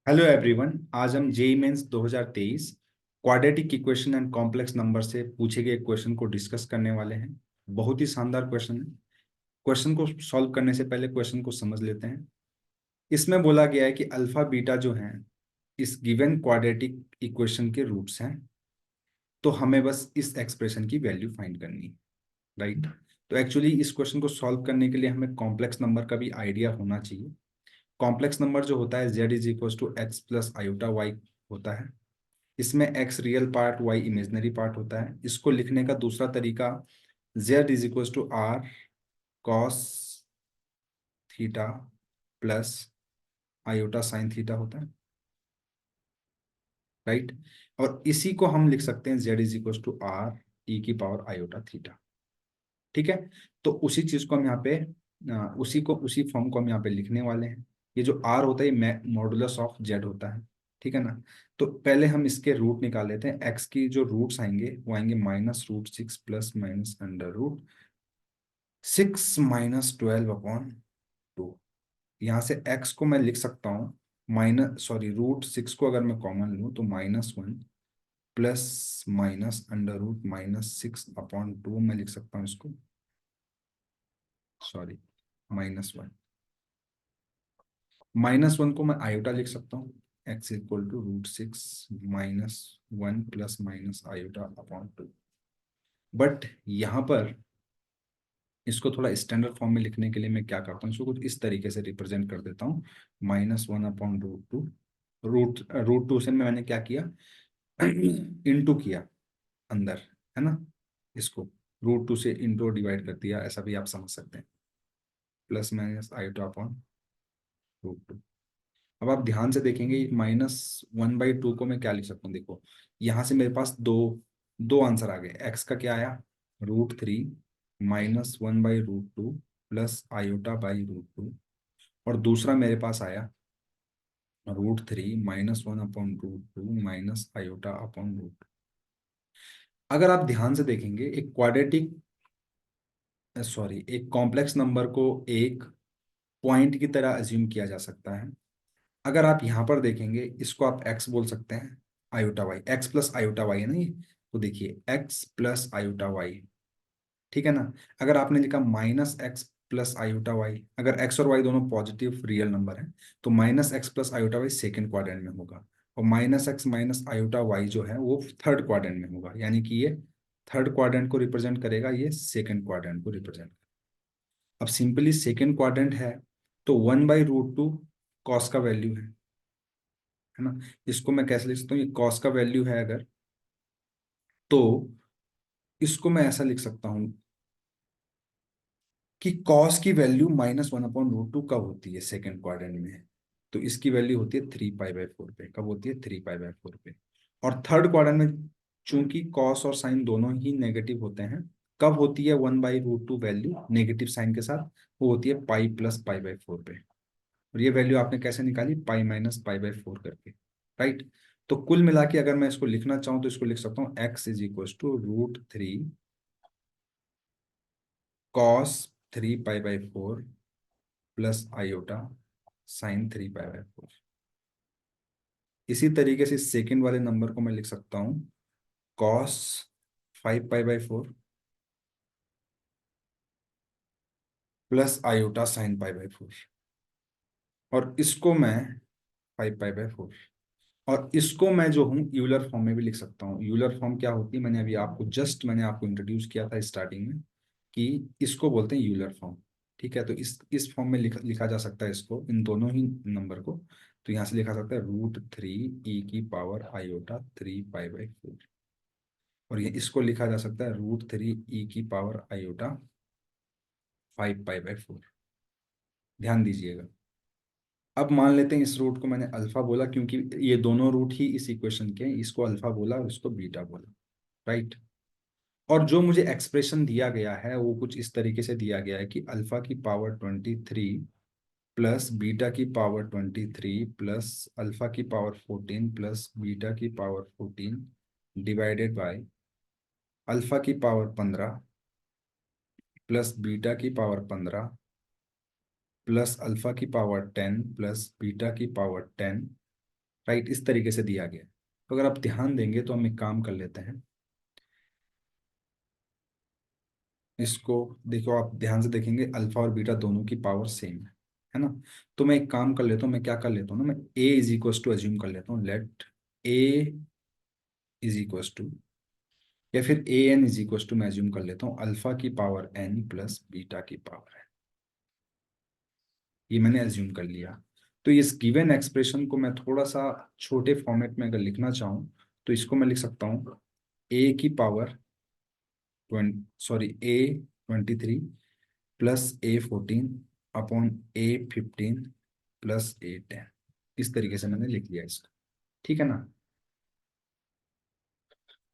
Hello everyone. आज हम JEE mains 2023 quadratic equation and complex number से पूछे गए क्वेश्चन को डिस्कस करने वाले हैं। बहुत ही शानदार क्वेश्चन है। क्वेश्चन को सॉल्व करने से पहले क्वेश्चन को समझ लेते हैं। इसमें बोला गया है कि अल्फा बीटा जो हैं इस गिवन क्वाड्रेटिक इक्वेशन के रूट्स हैं। तो हमें बस इस एक्सप्रेशन की वैल्यू फाइंड करनी है, राइट। तो एक्चुअली इस क्वेश्चन को सॉल्व करने के लिए हमें कॉम्प्लेक्स नंबर का भी आइडिया होना चाहिए। कॉम्प्लेक्स नंबर जो होता है z is equal to x plus iota y होता है। इसमें x real part y imaginary part होता है। इसको लिखने का दूसरा तरीका z is equal to r cos theta plus iota sine theta होता है, राइट। और इसी को हम लिख सकते हैं z is equal to r e की पावर आयोटा थीटा। ठीक है। तो उसी चीज को हम यहाँ पे उसी फॉर्म को हम यहाँ पे लिखने वाले हैं। ये जो r होता है ये मॉडुलस ऑफ z होता है। ठीक है ना। तो पहले हम इसके रूट निकाल लेते हैं। x की जो रूट्स आएंगे वो आएंगे -√6 प्लस माइनस √6 -12/2। यहाँ से x को मैं लिख सकता हूँ √6 को अगर मैं कॉमन लूँ तो -1 प्लस माइनस √6/2 मैं लिख सकता हूँ इसको। सॉरी, -1। -1 को मैं आयोटा लिख सकता हूँ। x equal to √6 -1 plus minus iota. But यहाँ पर इसको थोड़ा स्टैंडर्ड फॉर्म में लिखने के लिए मैं क्या करता हूँ, इसको कुछ इस तरीके से रिप्रेजेंट कर देता हूँ। -1/√2। रूट टू से मैंने क्या किया इनटू किया अंदर, है ना। इसको √2 से इंटू डिवाइड कर दिया, ऐसा भी आप समझ सकते हैं। Plus minus iota. अब आप ध्यान से देखेंगे -1/2 को मैं क्या लिख सकता हूँ। देखो यहाँ से मेरे पास दो दो आंसर आ गए। एक्स का क्या आया √3 -1/√2 प्लस आयोटा/√2। और दूसरा मेरे पास आया √3 -1/√2 माइनस आयोटा/√2। अगर आप ध्यान से देखेंगे एक कॉम्प्लेक्स नंबर को एक पॉइंट की तरह अज्यूम किया जा सकता है। अगर आप यहाँ पर देखेंगे इसको आप x बोल सकते हैं, iota y x plus iota y है ना ये। तो देखिए x प्लस आयोटा वाई, ठीक है ना। अगर आपने लिखा -x प्लस आयोटा वाई, अगर x और y दोनों पॉजिटिव रियल नंबर हैं तो -x plus iota y second quadrant में होगा। और -x माइनस आयोटा वाई जो है वो थर्ड क्वाड्रेंट में होगा, यानी कि ये थर्ड क्वाड्रेंट को रिप्रेजेंट करेगा, ये सेकेंड क्वाड्रेंट को रिप्रेजेंट। अब सिंपली सेकेंड क्वाड्रेंट है तो 1/√2 कॉस का वैल्यू है ना। इसको मैं कैसे लिख सकता हूँ, ये कॉस का वैल्यू है अगर, तो इसको मैं ऐसा लिख सकता हूँ कि कॉस की वैल्यू -1/√2 कब होती है सेकेंड क्वाड्रेंट में। तो इसकी वैल्यू होती है 3π/4 पे। कब होती है 3π/4 पे। और थर्ड क्वाड्रेंट में चूंकि कॉस और साइन दोनों ही नेगेटिव होते हैं, कब होती है 1/√2 वैल्यू नेगेटिव साइन के साथ, वो होती है पाई प्लस π/4 पे। और ये वैल्यू आपने कैसे निकाली, पाई माइनस π/4 करके, राइट। तो कुल मिला के अगर मैं इसको लिखना चाहूँ तो इसको लिख सकता हूँ x is equal to √3 cos 3π/4 plus iota sine 3π/4। इसी तरीके से सेकेंड वाले नंबर को मैं लिख सकता हूँ कॉस 5π/4 प्लस आयोटा साइन π/4। और इसको मैं 5π/4, और इसको मैं जो हूँ यूलर फॉर्म में भी लिख सकता हूँ। यूलर फॉर्म क्या होती है, मैंने आपको इंट्रोड्यूस किया था स्टार्टिंग में कि इसको बोलते हैं यूलर फॉर्म। ठीक है। तो इस फॉर्म में लिखा जा सकता है इसको, इन दोनों ही नंबर को। तो यहाँ से लिखा सकता है √3 ई की पावर आयोटा 3π/4। और ये इसको लिखा जा सकता है √3 ई की पावर आयोटा 5π/4। ध्यान दीजिएगा। अब मान लेते हैं इस रूट को मैंने अल्फा बोला क्योंकि ये दोनों रूट ही इस इक्वेशन के हैं। इसको अल्फा बोला और इसको बीटा बोला, राइट। और जो मुझे एक्सप्रेशन दिया गया है वो कुछ इस तरीके से दिया गया है कि अल्फा की पावर 23 प्लस बीटा की पावर 23 प्लस अल्फा की पावर 14 प्लस बीटा की पावर 14 डिवाइडेड बाय अल्फा की पावर 15 प्लस बीटा की पावर 15 प्लस अल्फा की पावर 10 प्लस बीटा की पावर 10 राइट, इस तरीके से दिया गया है। तो अगर आप ध्यान देंगे तो हम एक काम कर लेते हैं, इसको देखो, आप ध्यान से देखेंगे अल्फा और बीटा दोनों की पावर सेम है ना। तो मैं एक काम कर लेता हूँ, मैं क्या कर लेता हूँ ना, मैं a is equal to assume कर लेता हूँ, let a is equal to, या फिर a n is equal to, मैं एज्यूम कर लेता हूँ अल्फा की पावर एन प्लस बीटा की पावर है, ये मैंने एज्यूम कर लिया। तो इस गिवन एक्सप्रेशन को मैं थोड़ा सा छोटे फॉर्मेट में अगर लिखना चाहूँ तो इसको मैं लिख सकता हूँ ए की पावर ए 23 प्लस ए 14 अपॉन ए 15 प्लस ए 10, इस तरीके से मैंने लिख लिया इसको, ठीक है ना।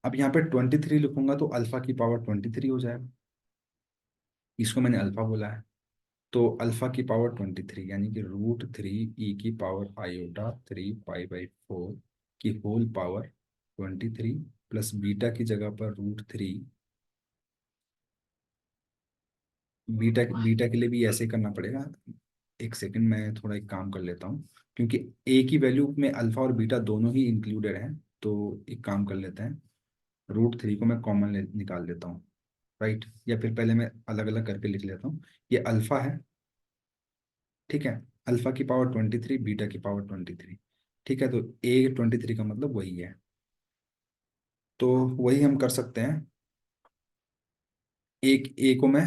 अब यहाँ पे 23 लिखूंगा तो अल्फा की पावर 23 हो जाएगा, इसको मैंने अल्फा बोला है। तो अल्फा की पावर 23 यानी कि √3 ई की पावर आयोटा 3 पाई/4 की होल पावर 23 प्लस बीटा की जगह पर √3, बीटा बीटा के लिए भी ऐसे करना पड़ेगा। एक सेकंड, मैं थोड़ा एक काम कर लेता हूँ, क्योंकि ए की वैल्यू में अल्फा और बीटा दोनों ही इंक्लूडेड हैं। तो एक काम कर लेते हैं, √3 को मैं कॉमन निकाल लेता हूँ, राइट, या फिर पहले मैं अलग अलग करके लिख लेता हूँ। ये अल्फा है, ठीक है, अल्फा की पावर 23, बीटा की पावर 23, ठीक है। तो ए 23 का मतलब वही है, तो वही हम कर सकते हैं। एक ए को मैं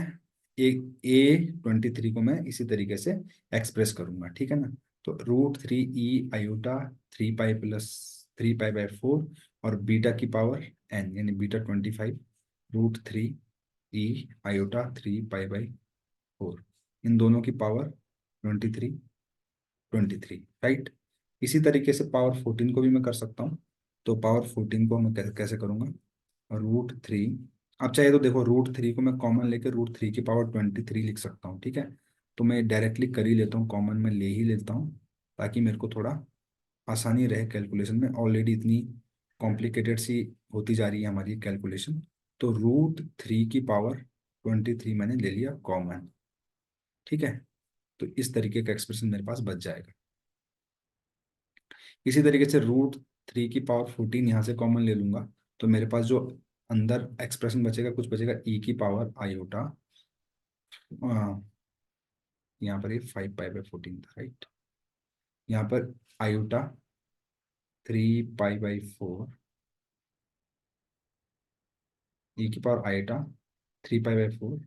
एक ए 23 को मैं इसी तरीके से एक्सप्रेस करूंगा, ठीक है ना। तो √3 ई आयोटा 3 पाई/4 और बीटा की पावर एन यानी बीटा 25 √3 ई आयोटा 3 पाई/4, इन दोनों की पावर 23 राइट। इसी तरीके से पावर 14 को भी मैं कर सकता हूँ। तो पावर 14 को मैं कैसे करूँगा, √3, अब चाहे तो देखो √3 को मैं कॉमन लेकर √3 की पावर 23 लिख सकता हूँ, ठीक है। तो मैं डायरेक्टली कर ही लेता हूँ, कॉमन में ले ही लेता हूँ, ताकि मेरे को थोड़ा आसानी रहे कैलकुलेशन में, ऑलरेडी इतनी कॉम्प्लिकेटेड सी होती जा रही है हमारी कैलकुलेशन। तो √3 की पावर 23 मैंने ले लिया कॉमन, ठीक है। तो इस तरीके का एक्सप्रेशन मेरे पास बच जाएगा। इसी तरीके से √3 की पावर 14 यहाँ से कॉमन ले लूंगा, तो मेरे पास जो अंदर एक्सप्रेशन बचेगा, कुछ बचेगा ई की पावर आयोटा, यहाँ पर ये 5 पाई/14 था, राइट, यहाँ पर आयोटा 3 पाई/4, ई की पावर आयोटा 3 पाई/4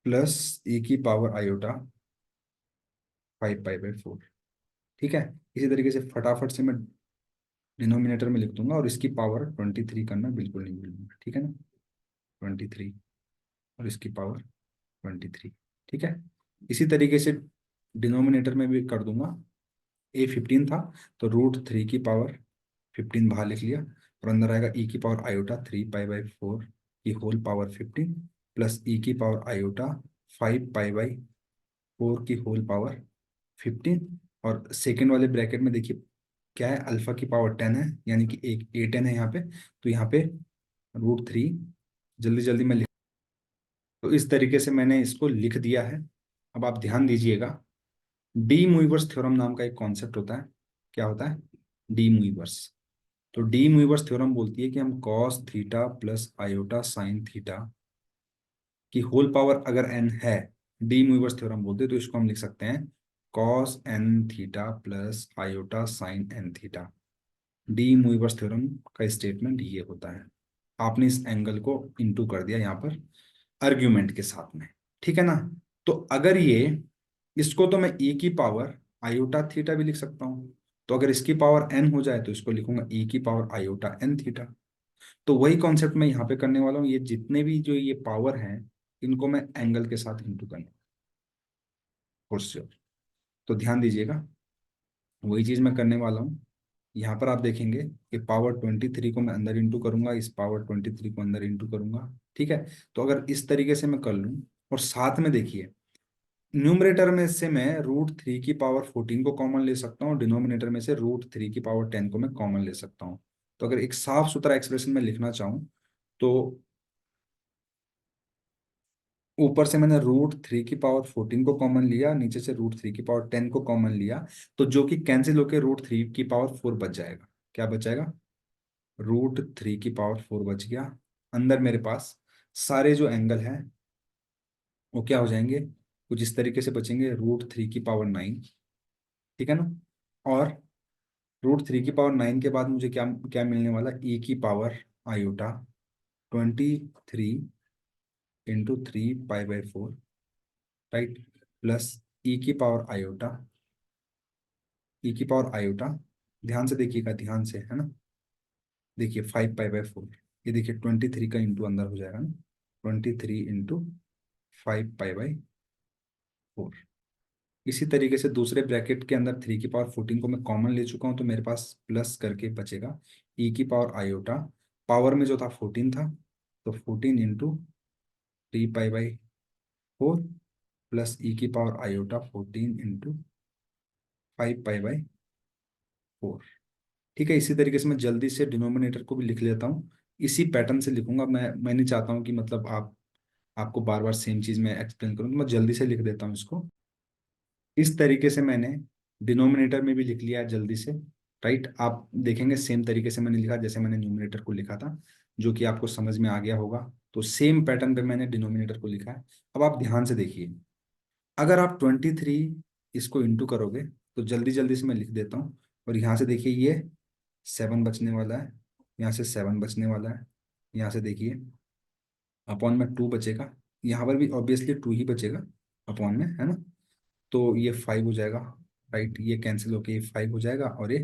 प्लस ई की पावर आयोटा 5 पाई/4, ठीक है। इसी तरीके से फटाफट से मैं डिनोमिनेटर में लिख दूंगा, और इसकी पावर 23 करना बिल्कुल नहीं भूलूंगा, ठीक है ना, 23 और इसकी पावर 23, ठीक है। इसी तरीके से डिनोमिनेटर में भी कर दूंगा, ए 15 था तो √3 की पावर 15 बाहर लिख लिया, और अंदर आएगा ई की पावर आयोटा 3 पाई/4 की होल पावर 15 प्लस ई की पावर आयोटा 5 पाई/4 की होल पावर 15, और सेकेंड वाले ब्रैकेट में देखिए क्या है, अल्फा की पावर 10 है, यानी कि एक A10 है यहाँ पे, तो यहाँ पे √3, जल्दी जल्दी मैं लिख, तो इस तरीके से मैंने इसको लिख दिया है। अब आप ध्यान दीजिएगा, डी मूवर्स थ्योरम नाम का एक कॉन्सेप्ट होता है, क्या होता है, डी मूवर्स। तो डी मूवर्स थ्योरम बोलती है कि हम cos theta plus iota sine theta की होल पावर अगर एन है, डी मूवर्स थ्योरम बोलते हैं, तो इसको हम लिख सकते हैं cos n theta plus iota sine n theta. De Moivre's theorem का स्टेटमेंट ये होता है। आपने इस एंगल को इंटू कर दिया यहाँ पर आर्ग्यूमेंट के साथ में, ठीक है ना। तो अगर ये, इसको तो मैं e की पावर आयोटा थीटा भी लिख सकता हूँ, तो अगर इसकी पावर n हो जाए तो इसको लिखूंगा e की पावर आयोटा n थीटा। तो वही कॉन्सेप्ट मैं यहाँ पे करने वाला हूँ, ये जितने भी जो ये पावर हैं इनको मैं एंगल के साथ इंटू करने, फॉर श्योर। तो ध्यान दीजिएगा, वही चीज मैं करने वाला हूँ। यहाँ पर आप देखेंगे कि पावर 23 को मैं अंदर इंटू करूंगा, इस पावर 23 को अंदर इंटू करूंगा, ठीक है। तो अगर इस तरीके से मैं कर लूँ, और साथ में देखिए न्यूमरेटर में से मैं √3 की पावर 14 को कॉमन ले सकता हूँ, डिनोमिनेटर में से √3 की पावर 10 को मैं कॉमन ले सकता हूँ। तो अगर एक साफ सुथरा एक्सप्रेशन में लिखना चाहूँ तो ऊपर से मैंने √3 की पावर 14 को कॉमन लिया, नीचे से √3 की पावर 10 को कॉमन लिया, तो जो कि कैंसिल होके √3 की पावर 4 बच जाएगा। क्या बच जाएगा? √3 की पावर 4 बच गया। अंदर मेरे पास सारे जो एंगल हैं वो क्या हो जाएंगे, कुछ इस तरीके से बचेंगे, √3 की पावर 9, ठीक है ना। और √3 की पावर 9 के बाद मुझे क्या क्या मिलने वाला, e की power iota 23 × 3 π/4, right, plus e की पावर आयोटा, ध्यान से देखिएगा, ध्यान से, है ना। देखिए 5 π/4, ये देखिए 23 का इंटू अंदर हो जाएगा ना, 23 × 5 π/4। इसी तरीके से दूसरे ब्रैकेट के अंदर 3 की पावर 14 को मैं कॉमन ले चुका हूँ, तो मेरे पास प्लस करके बचेगा e की पावर आयोटा, पावर में जो था 14 था, तो 14 × 3 π/4 प्लस e की पावर आयोटा 14 × 5 π/4। ठीक है, इसी तरीके से मैं जल्दी से डिनोमिनेटर को भी लिख लेता हूँ, इसी पैटर्न से लिखूंगा। मैं नहीं चाहता हूँ कि मतलब आपको बार बार सेम चीज में एक्सप्लेन करूँ, तो मैं जल्दी से लिख देता हूँ इसको। इस तरीके से मैंने डिनोमिनेटर में भी लिख लिया है जल्दी से, राइट। आप देखेंगे सेम तरीके से मैंने लिखा जैसे मैंने न्यूमिनेटर को लिखा था, जो कि आपको समझ में आ गया होगा। तो सेम पैटर्न पे मैंने डिनोमिनेटर को लिखा है। अब आप ध्यान से देखिए, अगर आप 23 इसको इंटू करोगे, तो जल्दी जल्दी से मैं लिख देता हूँ। और यहाँ से देखिए ये 7 बचने वाला है, यहाँ से 7 बचने वाला है, यहाँ से देखिए अपॉन में 2 बचेगा, यहाँ पर भी ऑब्वियसली 2 ही बचेगा अपॉन में, है ना। तो ये 5 हो जाएगा, राइट, ये कैंसिल होके ये 5 हो जाएगा और ये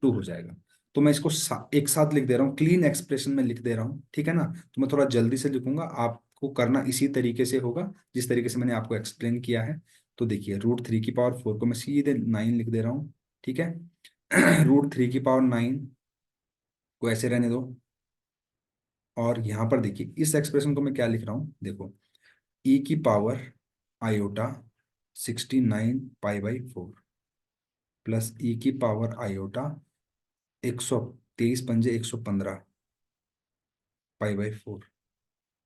2 हो जाएगा। तो मैं इसको एक साथ लिख दे रहा हूँ, क्लीन एक्सप्रेशन में लिख दे रहा हूँ, ठीक है ना। तो मैं थोड़ा जल्दी से लिखूंगा, आपको करना इसी तरीके से होगा जिस तरीके से मैंने आपको एक्सप्लेन किया है। तो देखिए √3 की पावर 4 को मैं सीधे 9 लिख दे रहा हूँ, ठीक है। √3 की पावर 9 को ऐसे रहने दो। और यहाँ पर देखिए इस एक्सप्रेशन को मैं क्या लिख रहा हूँ, देखो e की पावर आयोटा 69 π/4 प्लस e की पावर आयोटा 123 × 115 π/4,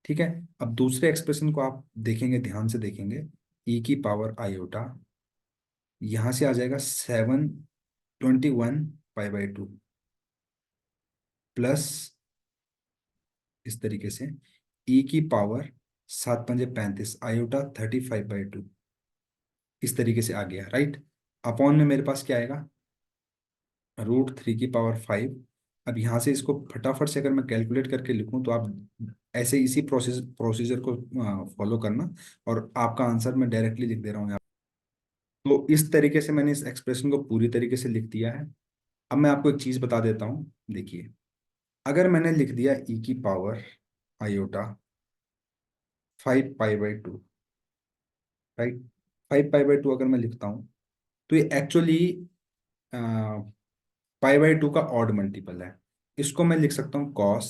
ठीक है। अब दूसरे एक्सप्रेशन को आप देखेंगे, ध्यान से देखेंगे, e की पावर आयोटा यहाँ से आ जाएगा 721 π/2 प्लस इस तरीके से e की पावर 7 × 5 = 35 आयोटा 35/2, इस तरीके से आ गया, राइट। अपॉन में मेरे पास क्या आएगा, √3 की पावर 5। अब यहाँ से इसको फटाफट से अगर मैं कैलकुलेट करके लिखूं, तो आप ऐसे इसी प्रोसीजर को फॉलो करना, और आपका आंसर मैं डायरेक्टली लिख दे रहा हूँ यहाँ। तो इस तरीके से मैंने इस एक्सप्रेशन को पूरी तरीके से लिख दिया है। अब मैं आपको एक चीज बता देता हूँ, देखिए, अगर मैंने लिख दिया e की पावर आयोटा 5 π/2, राइट, 5 π/2 अगर मैं लिखता हूँ, तो ये एक्चुअली π/2 का ऑड मल्टीपल है। इसको मैं लिख सकता हूँ cos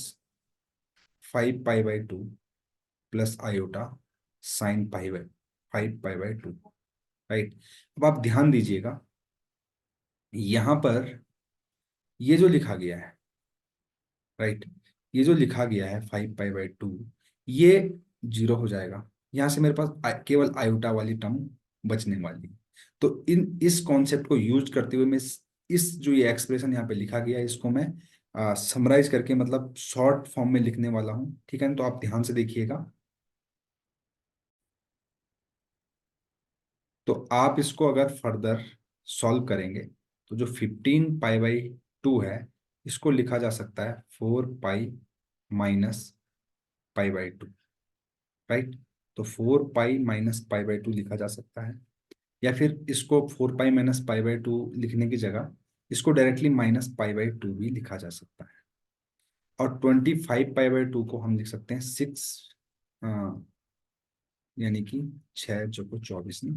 5 π/2 plus iota sine 5 π/2, right. अब आप ध्यान दीजिएगा, यहां पर ये जो लिखा गया है, राइट, ये जो लिखा गया है 5 π/2, ये 0 हो जाएगा। यहां से मेरे पास केवल आयोटा वाली टर्म बचने वाली है। तो इस कॉन्सेप्ट को यूज करते हुए मैं इस जो ये एक्सप्रेशन यहाँ पे लिखा गया है, इसको मैं समराइज करके मतलब शॉर्ट फॉर्म में लिखने वाला हूँ, ठीक है ना। तो आप ध्यान से देखिएगा, तो आप इसको अगर फर्दर सॉल्व करेंगे, तो जो 15 π/2 है, इसको लिखा जा सकता है 4 π माइनस π/2, राइट। तो 4 π - π/2 लिखा जा सकता है, या फिर इसको 4 π - π/2 लिखने की जगह इसको डायरेक्टली -π/2 भी लिखा जा सकता है। और 25 π/2 को हम लिख सकते हैं 6, यानी कि 6 × 24 ना,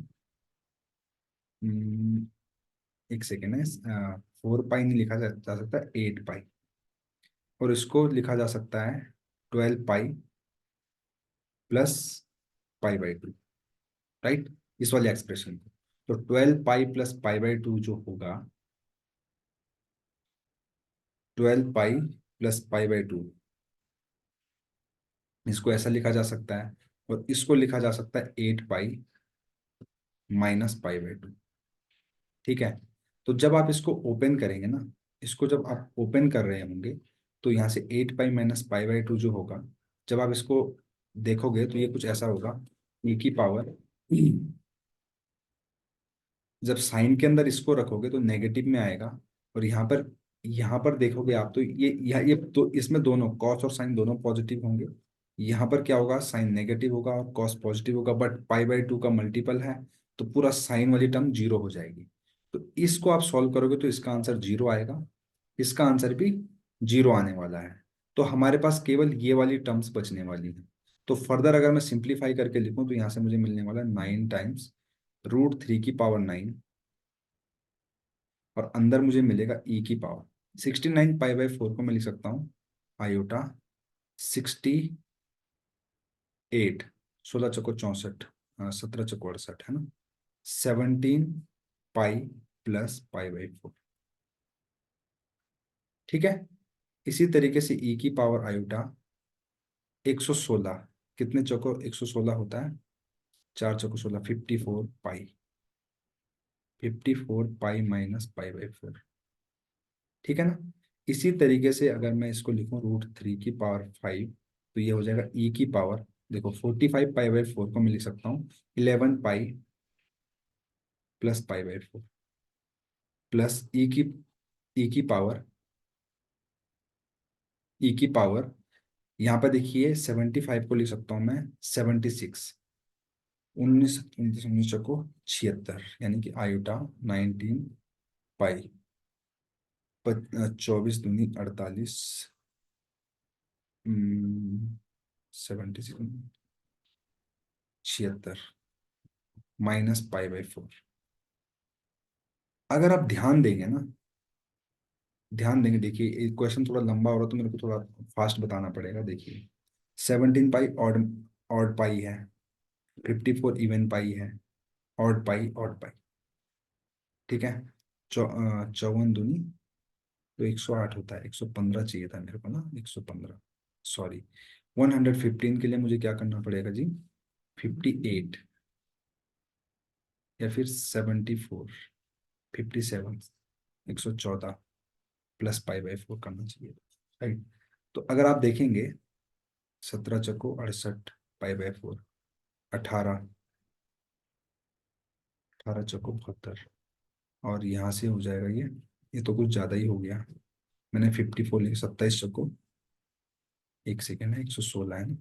एक सेकेंड है, 4 π नहीं लिखा जा सकता, 8 π। और इसको लिखा जा सकता है 12 π + π/2, राइट, इस वाले एक्सप्रेशन को। तो 12 π + π/2 जो होगा, 12 π + π/2, इसको ऐसा लिखा जा सकता है और इसको लिखा जा सकता है 8 pi minus pi by two. ठीक है। तो जब आप इसको ओपन करेंगे ना, इसको जब आप ओपन कर रहे होंगे, तो यहाँ से 8 pi minus pi by two जो होगा, जब आप इसको देखोगे तो ये कुछ ऐसा होगा, e की पावर जब साइन के अंदर इसको रखोगे तो नेगेटिव में आएगा। और यहाँ पर देखोगे आप तो ये तो इसमें दोनों कॉस और साइन दोनों पॉजिटिव होंगे। यहाँ पर क्या होगा, साइन नेगेटिव होगा और कॉस पॉजिटिव होगा, बट पाई बाई टू का मल्टीपल है, तो पूरा साइन वाली टर्म जीरो हो जाएगी। तो इसको आप सॉल्व करोगे तो इसका आंसर जीरो आएगा, इसका आंसर भी जीरो आने वाला है। तो हमारे पास केवल ये वाली टर्म्स बचने वाली है। तो फर्दर अगर मैं सिंप्लीफाई करके लिखूं तो यहाँ से मुझे मिलने वाला है 9 टाइम्स √3 की पावर 9, और अंदर मुझे मिलेगा e की पावर 69 पाई बाई 4 को मैं लिख सकता हूँ आयोटा 68, 16 चौको 64, 17 चौको 68, है ना, 17 पाई प्लस पाई बाई 4। ठीक है। इसी तरीके से e की पावर आयोटा 116, कितने चौको 116 होता है, 4 चौको 16, 54 पाई, 54 पाई माइनस पाई बाई 4। ठीक है ना। इसी तरीके से अगर मैं इसको लिखूं √3 की पावर 5, तो ये हो जाएगा e की पावर, देखो 45 पाई बाई 4 को मैं लिख सकता हूँ 11 pi plus pi by 4, plus e की पावर यहाँ पर देखिए 75 को लिख सकता हूँ मैं 76, 19 19 19 को 76, यानी कि आयोटा 19 पाई, 24 दूनी 48, 76 माइनस पाई बाई 4। अगर आप ध्यान देंगे, देखिए क्वेश्चन थोड़ा लंबा हो रहा है तो मेरे को थोड़ा फास्ट बताना पड़ेगा। देखिए 17 पाई ऑड ऑड पाई है, 54 इवन पाई है, ऑड पाई। ठीक है। 54 दूनी तो 108 होता है, 115 चाहिए था मेरे को ना, 115, सॉरी। 115 के लिए मुझे क्या करना पड़ेगा जी, 58 या फिर 74, 57, 114 प्लस पाई बाई 4 करना चाहिए, राइट। तो अगर आप देखेंगे 17 चौको 68 पाई बाई 4, 18, 18 चौको 72, और यहाँ से हो जाएगा ये तो कुछ ज़्यादा ही हो गया। मैंने 54 लिखा, 27 चौको, एक सेकेंड है, 116 है ना,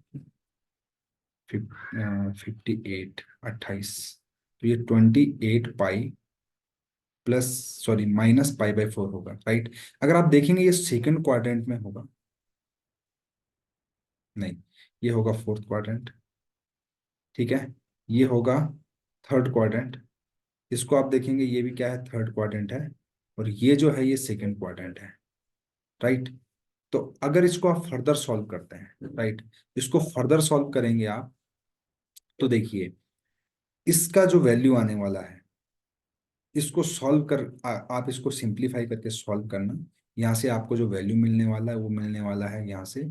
58, 28, तो ये 28 pi plus, sorry minus pi by 4 होगा, राइट। अगर आप देखेंगे ये सेकंड क्वाड्रेंट में होगा, नहीं, ये होगा फोर्थ क्वाड्रेंट। ठीक है। ये होगा थर्ड क्वाड्रेंट। इसको आप देखेंगे ये भी क्या है, थर्ड क्वाड्रेंट है। और ये जो है ये सेकंड क्वाड्रेंट है, राइट। तो अगर इसको आप फर्दर सॉल्व करते हैं, राइट, इसको फर्दर सॉल्व करेंगे आप, तो देखिए इसका जो वैल्यू आने वाला है, इसको सॉल्व कर आप इसको सिंप्लीफाई करके सॉल्व करना। यहाँ से आपको जो वैल्यू मिलने वाला है वो मिलने वाला है यहाँ से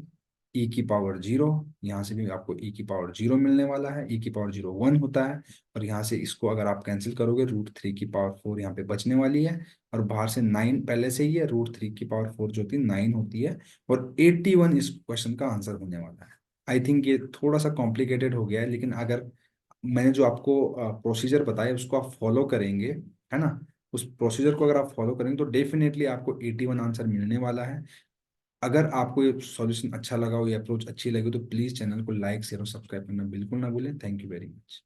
e की पावर 0, यहाँ से भी आपको e की पावर 0 मिलने वाला है, e की पावर 0 1 होता है। और यहाँ से इसको अगर आप कैंसिल करोगे √3 की पावर 4 यहाँ पे बचने वाली है, और बाहर से 9 पहले से ही है, √3 की पावर 4 जो होती है 9 होती है, और 81 इस क्वेश्चन का आंसर होने वाला है। आई थिंक ये थोड़ा सा कॉम्प्लिकेटेड हो गया है, लेकिन अगर मैंने जो आपको प्रोसीजर बताया उसको आप फॉलो करेंगे, है ना, उस प्रोसीजर को अगर आप फॉलो करेंगे तो डेफिनेटली आपको 81 आंसर मिलने वाला है। अगर आपको ये सॉल्यूशन अच्छा लगा हो, ये अप्रोच अच्छी लगी हो, तो प्लीज़ चैनल को लाइक शेयर और सब्सक्राइब करना बिल्कुल ना भूलें। Thank you very much.